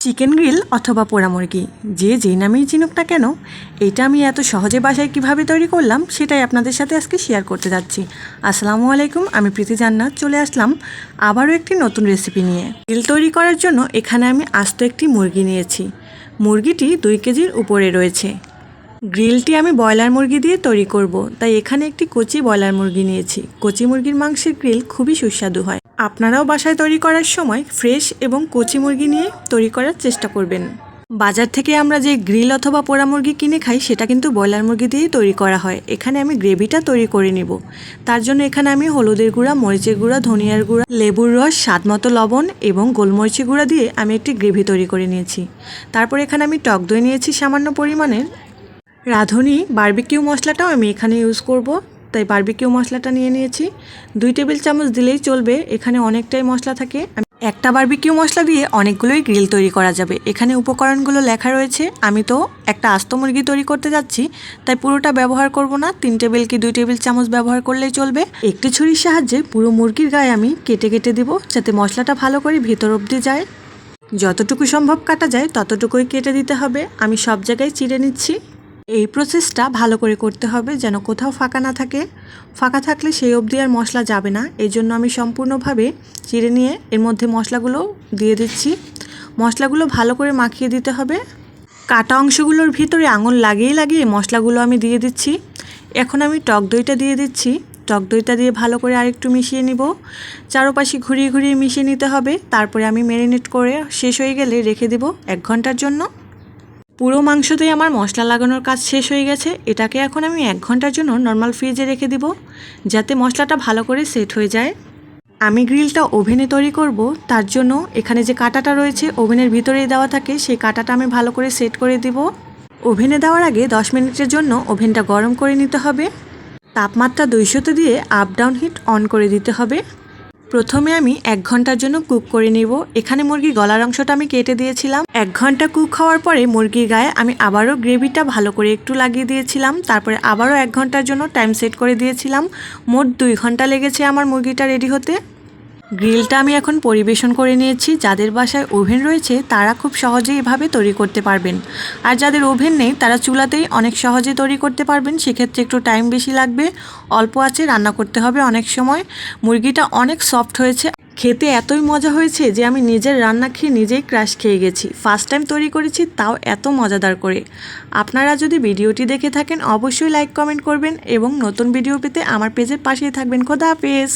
Chicken grill অথবা পোড়া মুরগি যে যেই নামেই চিনুক না কেন, এটা আমি এত সহজে বাসায় কিভাবে তৈরি করলাম সেটাই আপনাদের সাথে আজকে শেয়ার করতে যাচ্ছি। আসসালামু আলাইকুম, আমি প্রীতি জান্নাত চলে আসলাম আবারও একটি নতুন রেসিপি নিয়ে। গ্রিল তৈরি করার জন্য এখানে আমি আস্ত একটি মুরগি নিয়েছি। মুরগিটি 2 কেজির উপরে রয়েছে। গ্রিলটি আমি ব্রয়লার মুরগি দিয়ে তৈরি করব, তাই এখানে একটি কচি ব্রয়লার মুরগি নিয়েছি। কচি মুরগির মাংসের গ্রিল খুবই সুস্বাদু হয়। আপনারাও বাসায় তৈরি করার সময় ফ্রেশ এবং কচি মুরগি নিয়ে তৈরি করার চেষ্টা করবেন। বাজার থেকে আমরা যে গ্রিল অথবা পোড়া মুরগি কিনে খাই সেটা কিন্তু ব্রয়লার মুরগি দিয়েই তৈরি করা হয়। এখানে আমি গ্রেভিটা তৈরি করে নিব। তার জন্য এখানে আমি হলুদের গুঁড়া, মরিচের গুঁড়া, ধনিয়ার গুঁড়া, লেবুর রস, স্বাদমতো লবণ এবং গোলমরিচের গুঁড়া দিয়ে আমি একটি গ্রেভি তৈরি করে নিয়েছি। তারপর এখানে আমি টক দই নিয়েছি সামান্য পরিমাণের। রাঁধুনি বারবিকিউ মশলাটাও আমি এখানে ইউজ করব, তাই বারবিকিউ মশলাটা নিয়ে নিয়েছি। 2 টেবিল চামচ দিলেই চলবে, এখানে অনেকটাই মশলা থাকে। একটা বারবিকিউ মশলা দিয়ে অনেকগুলোই গ্রিল তৈরি করা যাবে। এখানে উপকরণগুলো লেখা রয়েছে। আমি তো একটা আস্ত মুরগি তৈরি করতে যাচ্ছি, তাই পুরোটা ব্যবহার করব না। 3 টেবিল কি 2 টেবিল চামচ ব্যবহার করলেই চলবে। একটি ছুরির সাহায্যে পুরো মুরগির গায়ে আমি কেটে কেটে দিব, যাতে মশলাটা ভালো করে ভিতর অবধি যায়। যতটুকু সম্ভব কাটা যায় ততটুকুই কেটে দিতে হবে। আমি সব জায়গায় চিড়ে নিচ্ছি। এই প্রসেসটা ভালো করে করতে হবে, যেন কোথাও ফাঁকা না থাকে। ফাঁকা থাকলে সেই অবধি আর মশলা যাবে না। এই জন্য আমি সম্পূর্ণভাবে চিড়ে নিয়ে এর মধ্যে মশলাগুলো দিয়ে দিচ্ছি। মশলাগুলো ভালো করে মাখিয়ে দিতে হবে। কাটা অংশগুলোর ভিতরে আঙুল লাগিয়ে লাগিয়ে মশলাগুলো আমি দিয়ে দিচ্ছি। এখন আমি টক দইটা দিয়ে দিচ্ছি। টক দইটা দিয়ে ভালো করে আরেকটু মিশিয়ে নিব। চারপাশে ঘুরিয়ে ঘুরিয়ে মিশিয়ে নিতে হবে। তারপরে আমি ম্যারিনেট করে শেষ হয়ে গেলে রেখে দেব 1 ঘন্টার জন্য। পুরো মাংসতেই আমার মশলা লাগানোর কাজ শেষ হয়ে গেছে। এটাকে এখন আমি 1 ঘন্টার জন্য নর্মাল ফ্রিজে রেখে দিব, যাতে মশলাটা ভালো করে সেট হয়ে যায়। আমি গ্রিলটা ওভেনে তৈরি করব, তার জন্য এখানে যে কাঁটাটা রয়েছে ওভেনের ভিতরেই দেওয়া থাকে, সেই কাঁটাটা আমি ভালো করে সেট করে দিব। ওভেনে দেওয়ার আগে 10 মিনিটের জন্য ওভেনটা গরম করে নিতে হবে। তাপমাত্রা 200-তে দিয়ে আপ ডাউন হিট অন করে দিতে হবে। প্রথমে আমি 1 ঘন্টার জন্য কুক করে নিব। এখানে মুরগির গলার অংশটা আমি কেটে দিয়েছিলাম। 1 ঘন্টা কুক হওয়ার পরে মুরগির গায়ে আমি আবারও গ্রেভিটা ভালো করে একটু লাগিয়ে দিয়েছিলাম। তারপরে আবারও 1 ঘন্টার জন্য টাইম সেট করে দিয়েছিলাম। মোট 2 ঘন্টা লেগেছে আমার মুরগিটা রেডি হতে। গ্রিলটা আমি এখন পরিবেশন করে নিয়েছি। যাদের বাসায় ওভেন রয়েছে তারা খুব সহজেই এভাবে তৈরি করতে পারবেন, আর যাদের ওভেন নেই তারা চুলাতেই অনেক সহজে তৈরি করতে পারবেন। সেক্ষেত্রে একটু টাইম বেশি লাগবে, অল্প আঁচে রান্না করতে হবে অনেক সময়। মুরগিটা অনেক সফট হয়েছে, খেতে এতই মজা হয়েছে যে আমি নিজের রান্না খেয়ে নিজেই ক্রাশ খেয়ে গেছি। ফার্স্ট টাইম তৈরি করেছি, তাও এত মজাদার করে। আপনারা যদি ভিডিওটি দেখে থাকেন অবশ্যই লাইক কমেন্ট করবেন এবং নতুন ভিডিও পেতে আমার পেজের পাশেই থাকবেন। খোদা হাফেজ।